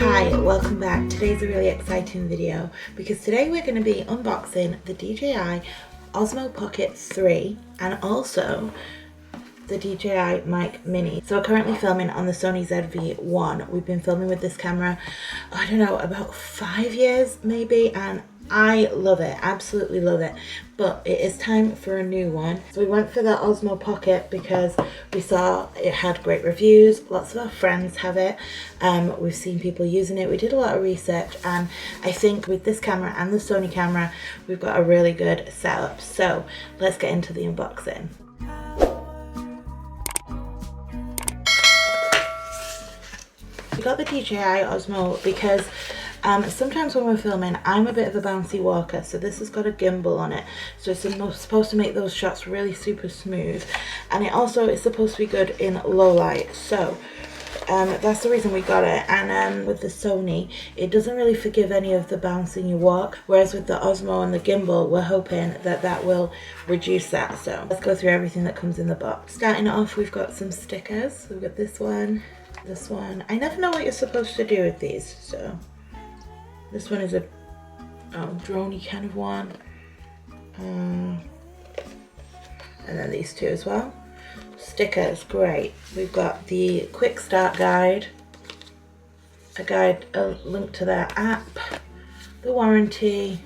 Hi, welcome back. Today's a really exciting video because today we're going to be unboxing the DJI Osmo Pocket 3 and also the DJI Mic Mini. So we're currently filming on the Sony ZV-1. We've been filming with this camera, I don't know, about 5 years maybe, and I love it, absolutely love it, but it is time for a new one. So we went for the Osmo Pocket because we saw it had great reviews, lots of our friends have it, we've seen people using it, we did a lot of research, and I think with this camera and the Sony camera, we've got a really good setup. So let's get into the unboxing. We got the DJI Osmo because sometimes when we're filming, I'm a bit of a bouncy walker, so this has got a gimbal on it, so it's supposed to make those shots really super smooth, and it also is supposed to be good in low light, so that's the reason we got it. And with the Sony, it doesn't really forgive any of the bouncing you walk, whereas with the Osmo and the gimbal, we're hoping that that will reduce that. So let's go through everything that comes in the box. Starting off, we've got some stickers. We've got this one, this one. I never know what you're supposed to do with these, so this one is a droney kind of one, and then these two as well. Stickers, great. We've got the quick start guide, a link to their app, the warranty,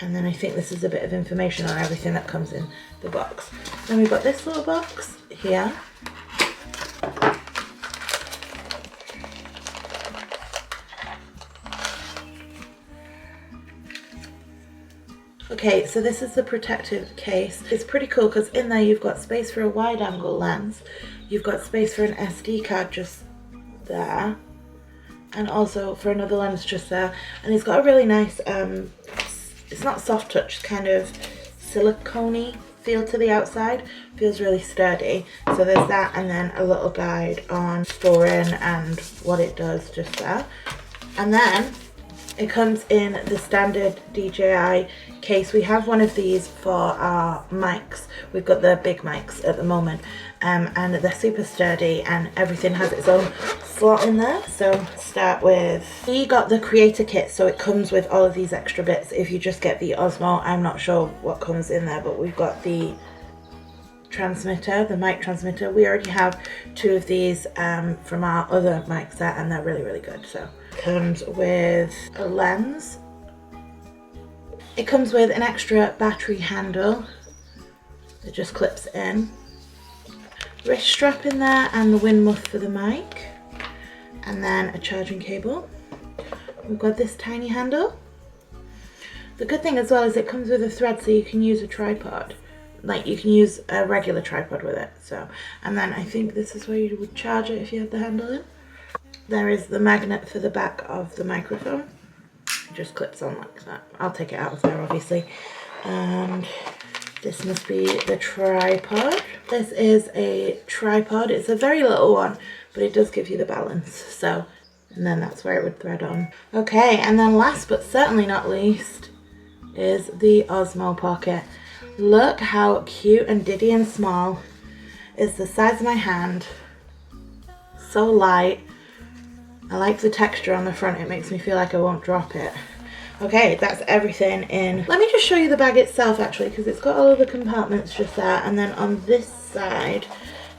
and then I think this is a bit of information on everything that comes in the box. Then we've got this little box here. Okay, so this is the protective case. It's pretty cool because in there you've got space for a wide angle lens, you've got space for an SD card just there, and also for another lens just there, and it's got a really nice, it's not soft touch, kind of silicone-y feel to the outside, feels really sturdy. So there's that, and then a little guide on storing and what it does just there. And then it comes in the standard DJI case. We have one of these for our mics. We've got the big mics at the moment, and they're super sturdy, and everything has its own slot in there. So let's start with, we got the creator kit, so it comes with all of these extra bits. If you just get the Osmo, I'm not sure what comes in there, but we've got the transmitter, the mic transmitter. We already have two of these from our other mic set, and they're really good. So comes with a lens. It comes with an extra battery handle that just clips in, wrist strap in there, and the wind muff for the mic, and then a charging cable. We've got this tiny handle. The good thing as well is it comes with a thread, so you can use a tripod, like you can use a regular tripod with it. So, and then I think this is where you would charge it if you had the handle in. There is the magnet for the back of the microphone. It just clips on like that. I'll take it out of there obviously. And this must be the tripod. This is a tripod. It's a very little one, but it does give you the balance. So, and then that's where it would thread on. Okay, and then last but certainly not least is the Osmo Pocket. Look how cute and diddy and small. It's the size of my hand. So light. I like the texture on the front, it makes me feel like I won't drop it. Okay, that's everything in. Let me just show you the bag itself actually, because it's got all of the compartments just there, and then on this side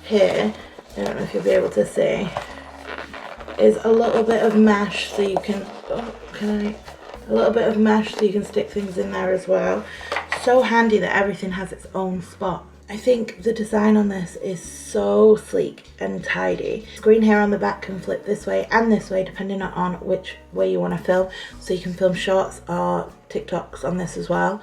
here, I don't know if you'll be able to see, is a little bit of mesh so you can, a little bit of mesh so you can stick things in there as well. So handy that everything has its own spot. I think the design on this is so sleek and tidy. Screen here on the back can flip this way and this way depending on which way you want to film. So you can film shorts or TikToks on this as well.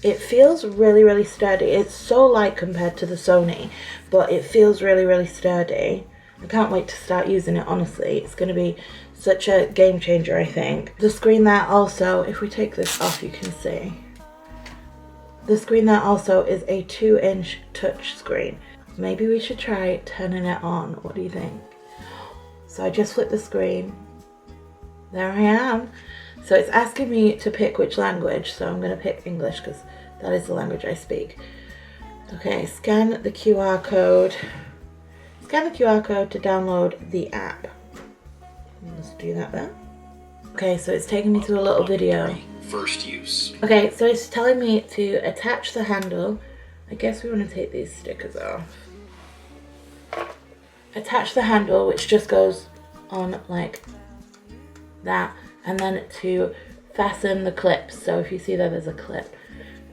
It feels really sturdy. It's so light compared to the Sony, but it feels really sturdy. I can't wait to start using it, honestly. It's going to be such a game changer, I think. The screen there also, if we take this off, you can see. The screen there also is a 2-inch touch screen. Maybe we should try turning it on. What do you think? So I just flipped the screen. There I am. So it's asking me to pick which language. So I'm going to pick English because that is the language I speak. Okay, scan the QR code. Scan the QR code to download the app. Let's do that then. Okay, so it's taking me to a little video. First use. Okay, so it's telling me to attach the handle. I guess we want to take these stickers off. Attach the handle, which just goes on like that, and then to fasten the clips. So if you see there's a clip,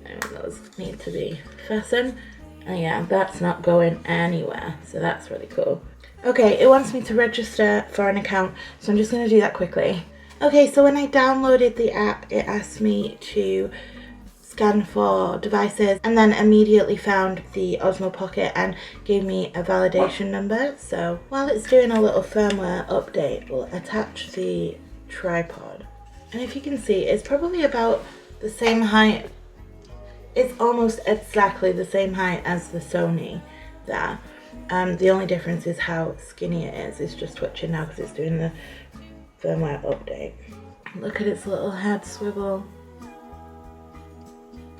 and those need to be fastened. And yeah, that's not going anywhere, so that's really cool. Okay, it wants me to register for an account, so I'm just going to do that quickly. Okay, so when I downloaded the app, it asked me to scan for devices, and then immediately found the Osmo Pocket and gave me a validation number. So while it's doing a little firmware update, we'll attach the tripod. And if you can see, it's probably about the same height. It's almost exactly the same height as the Sony there. The only difference is how skinny it is. It's just twitching now because it's doing the firmware update. Look at its little head swivel.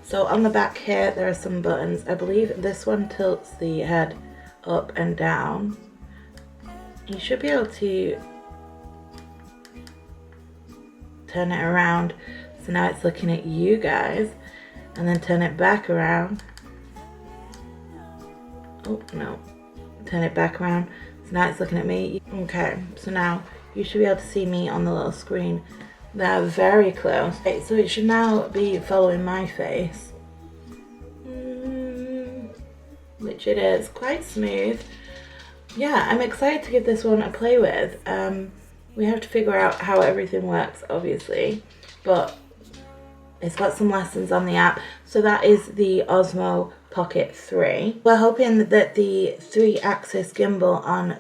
So on the back here there are some buttons. I believe this one tilts the head up and down. You should be able to turn it around, so now it's looking at you guys, and then turn it back around. Oh no, turn it back around, so now it's looking at me. Okay, so now you should be able to see me on the little screen. They're very close. Okay, so it should now be following my face, which it is, quite smooth. Yeah, I'm excited to give this one a play with. We have to figure out how everything works, obviously, but it's got some lessons on the app. So that is the Osmo Pocket 3. We're hoping that the 3-axis gimbal on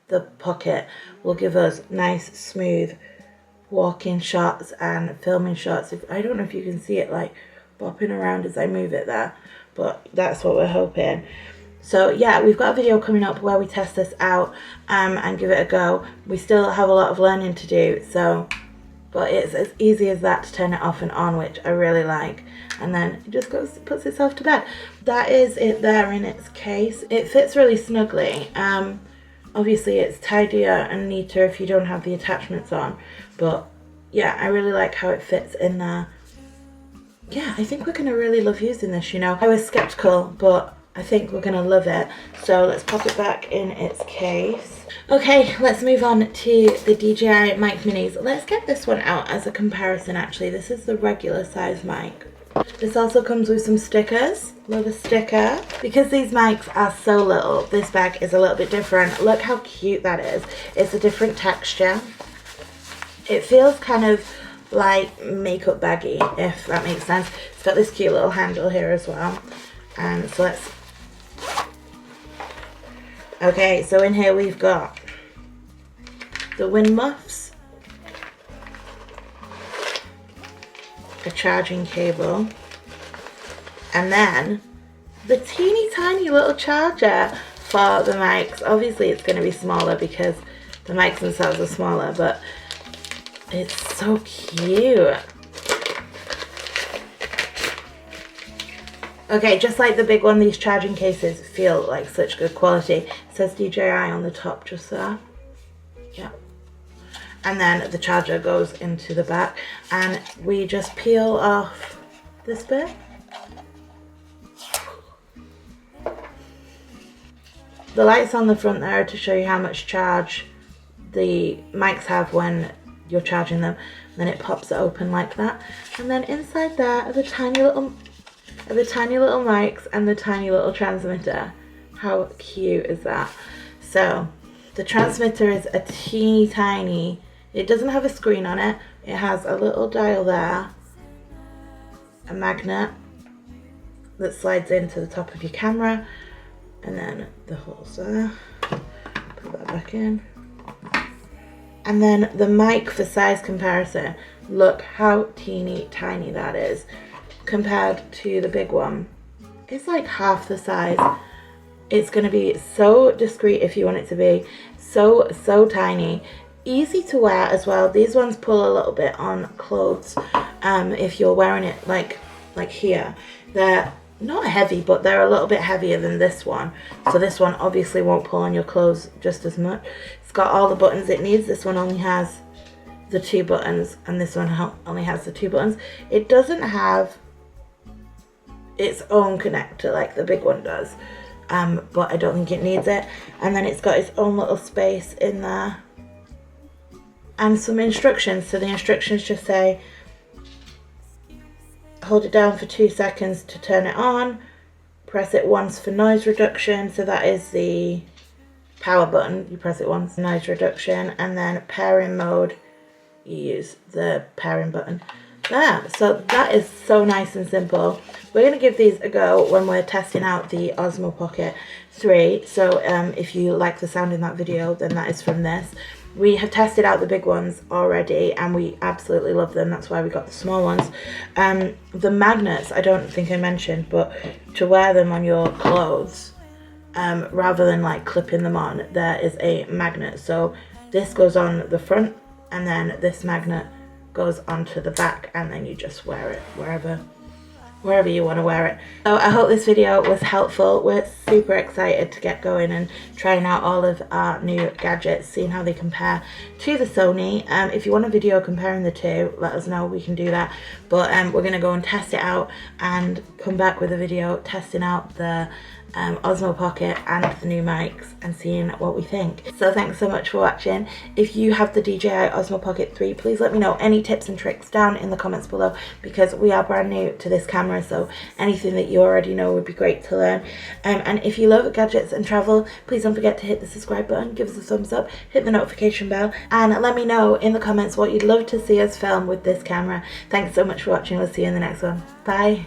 the Pocket will give us nice, smooth walking shots and filming shots. I don't know if you can see it like bopping around as I move it there, but that's what we're hoping. So yeah, we've got a video coming up where we test this out and give it a go. We still have a lot of learning to do, so, but it's as easy as that to turn it off and on, which I really like. And then it just goes, puts itself to bed. That is it there in its case. It fits really snugly. Obviously it's tidier and neater if you don't have the attachments on, but yeah, I really like how it fits in there. Yeah, I think we're gonna really love using this, you know. I was skeptical, but I think we're gonna love it. So let's pop it back in its case. Okay, let's move on to the DJI Mic Minis. Let's get this one out as a comparison actually. This is the regular size mic. This also comes with some stickers. Love a sticker. Because these mics are so little, this bag is a little bit different. Look how cute that is. It's a different texture. It feels kind of like makeup baggy, if that makes sense. It's got this cute little handle here as well. And so let's... Okay, so in here we've got the wind muffs, a charging cable, and then the teeny tiny little charger for the mics. Obviously it's going to be smaller because the mics themselves are smaller, but it's so cute. Okay, just like the big one, these charging cases feel like such good quality. It says DJI on the top just there. Yeah. And then the charger goes into the back, and we just peel off this bit. The lights on the front there are to show you how much charge the mics have when you're charging them. And then it pops it open like that. And then inside there are the tiny little mics and the tiny little transmitter. How cute is that? So the transmitter is a teeny tiny, it doesn't have a screen on it. It has a little dial there, a magnet that slides into the top of your camera, and then the holes there. Put that back in. And then the mic for size comparison. Look how teeny tiny that is compared to the big one. It's like half the size. It's going to be so discreet if you want it to be. So tiny. Easy to wear as well. These ones pull a little bit on clothes if you're wearing it like here. They're not heavy, but they're a little bit heavier than this one. So this one obviously won't pull on your clothes just as much. It's got all the buttons it needs. This one only has the 2 buttons, and this one only has the 2 buttons. It doesn't have its own connector like the big one does, but I don't think it needs it. And then it's got its own little space in there and some instructions. So the instructions just say hold it down for 2 seconds to turn it on, press it once for noise reduction, so that is the power button, you press it once, noise reduction, and then pairing mode, you use the pairing button. There, so that is so nice and simple. We're going to give these a go when we're testing out the Osmo Pocket 3, so if you like the sound in that video, then that is from this. We have tested out the big ones already and we absolutely love them, that's why we got the small ones. The magnets, I don't think I mentioned, but to wear them on your clothes, rather than like clipping them on, there is a magnet. So this goes on the front and then this magnet goes onto the back, and then you just wear it wherever you want to wear it. So I hope this video was helpful. We're super excited to get going and trying out all of our new gadgets, seeing how they compare to the Sony. If you want a video comparing the two, let us know, we can do that. But we're going to go and test it out and come back with a video testing out the Osmo Pocket and the new mics and seeing what we think. So thanks so much for watching. If you have the DJI Osmo Pocket 3, please let me know any tips and tricks down in the comments below, because we are brand new to this camera, so anything that you already know would be great to learn. And if you love gadgets and travel, please don't forget to hit the subscribe button, give us a thumbs up, hit the notification bell, and let me know in the comments what you'd love to see us film with this camera. Thanks so much for watching. We'll see you in the next one. Bye.